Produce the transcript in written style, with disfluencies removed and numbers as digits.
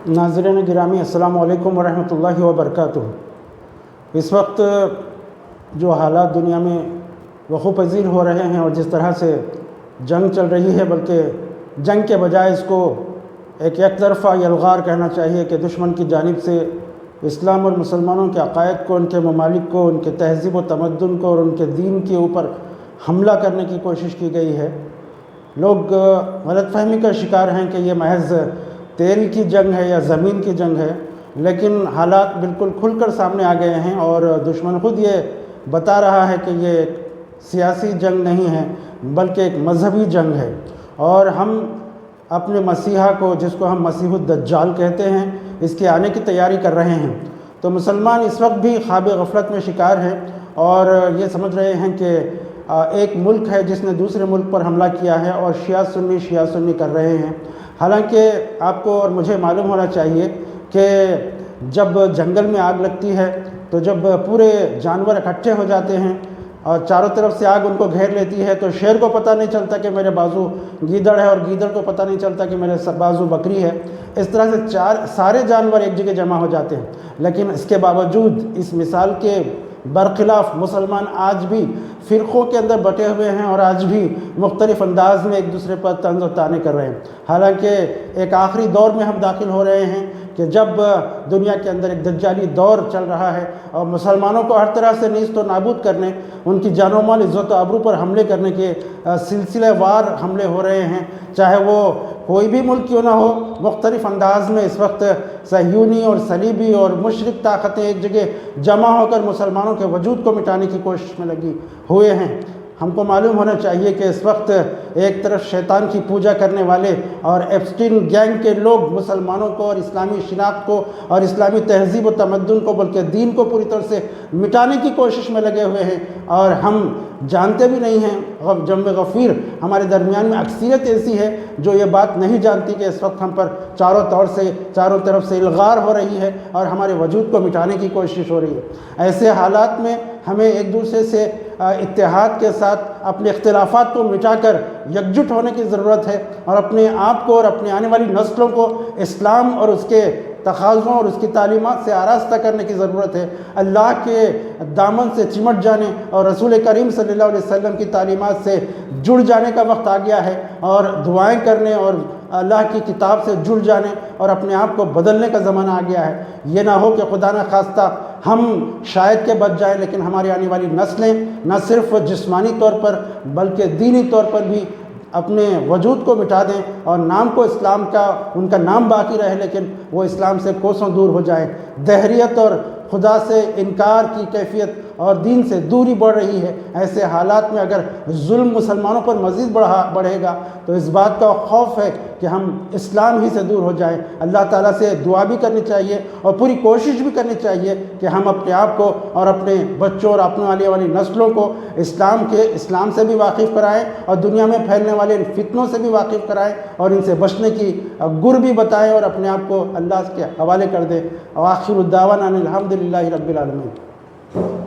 नाज़रीन गिरामी अस्सलामु अलैकुम वरहमतुल्लाहि वबरकातुहू। इस वक्त जो हालात दुनिया में वक़ू पज़ीर हो रहे हैं और जिस तरह से जंग चल रही है, बल्कि जंग के बजाय इसको एक तरफ़ा यलगार कहना चाहिए कि दुश्मन की जानिब से इस्लाम और मुसलमानों के अक़ायद को, उनके ममालिक को, उनके तहज़ीब व तमद्दुन को और उनके दीन के ऊपर हमला करने की कोशिश की गई है। लोग गलतफ़हमी का शिकार हैं कि ये महज तेल की जंग है या ज़मीन की जंग है, लेकिन हालात बिल्कुल खुलकर सामने आ गए हैं और दुश्मन ख़ुद ये बता रहा है कि ये एक सियासी जंग नहीं है बल्कि एक मजहबी जंग है। और हम अपने मसीहा को, जिसको हम मसीहुद दज्जाल कहते हैं, इसके आने की तैयारी कर रहे हैं। तो मुसलमान इस वक्त भी ख्वाब गफलत में शिकार हैं और ये समझ रहे हैं कि एक मुल्क है जिसने दूसरे मुल्क पर हमला किया है और शिया सुन्नी कर रहे हैं। हालांकि आपको और मुझे मालूम होना चाहिए कि जब जंगल में आग लगती है तो जब पूरे जानवर इकट्ठे हो जाते हैं और चारों तरफ से आग उनको घेर लेती है, तो शेर को पता नहीं चलता कि मेरे बाजू गीदड़ है और गीदड़ को पता नहीं चलता कि मेरे बाजू बकरी है। इस तरह से सारे जानवर एक जगह जमा हो जाते हैं। लेकिन इसके बावजूद इस मिसाल के बरखिलाफ़ मुसलमान आज भी फ़िरक़ों के अंदर बटे हुए हैं और आज भी मुख्तलिफ़ अंदाज़ में एक दूसरे पर तंज़ और ताने कर रहे हैं। हालांकि एक आखिरी दौर में हम दाखिल हो रहे हैं कि जब दुनिया के अंदर एक दज्जाली दौर चल रहा है और मुसलमानों को हर तरह से नीस्त और नाबूद करने, उनकी जानो माल, इज़्ज़त व आबरू पर हमले करने के सिलसिलेवार हमले हो रहे हैं। चाहे वो कोई भी मुल्क क्यों ना हो, मुख्तलिफ़ अंदाज़ में इस वक्त सह्यूनी और सलीबी और मुशरिक ताकतें एक जगह जमा होकर मुसलमानों के वजूद को मिटाने की कोशिश में लगी हुए हैं। हमको मालूम होना चाहिए कि इस वक्त एक तरफ शैतान की पूजा करने वाले और एप्स्टीन गैंग के लोग मुसलमानों को और इस्लामी शिनाख्त को और इस्लामी तहज़ीब व तमद्दुन को, बल्कि दीन को पूरी तरह से मिटाने की कोशिश में लगे हुए हैं और हम जानते भी नहीं हैं। जम्ब गफ़ीर हमारे दरमियान में अक्सरियत ऐसी है जो ये बात नहीं जानती कि इस वक्त हम पर चारों तरफ से इल्गार हो रही है और हमारे वजूद को मिटाने की कोशिश हो रही है। ऐसे हालात में हमें एक दूसरे से इत्तेहाद के साथ अपने इख्तिलाफ़ात को मिटाकर एकजुट होने की ज़रूरत है और अपने आप को और अपने आने वाली नस्लों को इस्लाम और उसके तक़ाज़ों और उसकी तालीमात से आरास्ता करने की ज़रूरत है। अल्लाह के दामन से चिमट जाने और रसूल करीम सल्लल्लाहु अलैहि वसल्लम की तालीमात से जुड़ जाने का वक्त आ गया है और दुआएं करने और अल्लाह की किताब से जुड़ जाने और अपने आप को बदलने का ज़माना आ गया है। ये ना हो कि खुदा न खास्ता हम शायद के बच जाएं, लेकिन हमारी आने वाली नस्लें न सिर्फ जिस्मानी तौर पर बल्कि दीनी तौर पर भी अपने वजूद को मिटा दें और नाम को इस्लाम का, उनका नाम बाकी रहे लेकिन वो इस्लाम से कोसों दूर हो जाए। दहरियत और खुदा से इनकार की कैफियत और दीन से दूरी बढ़ रही है। ऐसे हालात में अगर जुल्म मुसलमानों पर मज़ीद बढ़ेगा तो इस बात का खौफ है कि हम इस्लाम ही से दूर हो जाएं। अल्लाह ताला से दुआ भी करनी चाहिए और पूरी कोशिश भी करनी चाहिए कि हम अपने आप को और अपने बच्चों और अपने वाली नस्लों को इस्लाम से भी वाकिफ़ कराएं और दुनिया में फैलने वाले फितनों से भी वाकिफ़ कराएं और इनसे बचने की गुर भी बताएं और अपने आप को अल्लाह के हवाले कर दें। आखिर दावाना अनिल हम्दुलिल्लाहि रब्बिल आलमीन।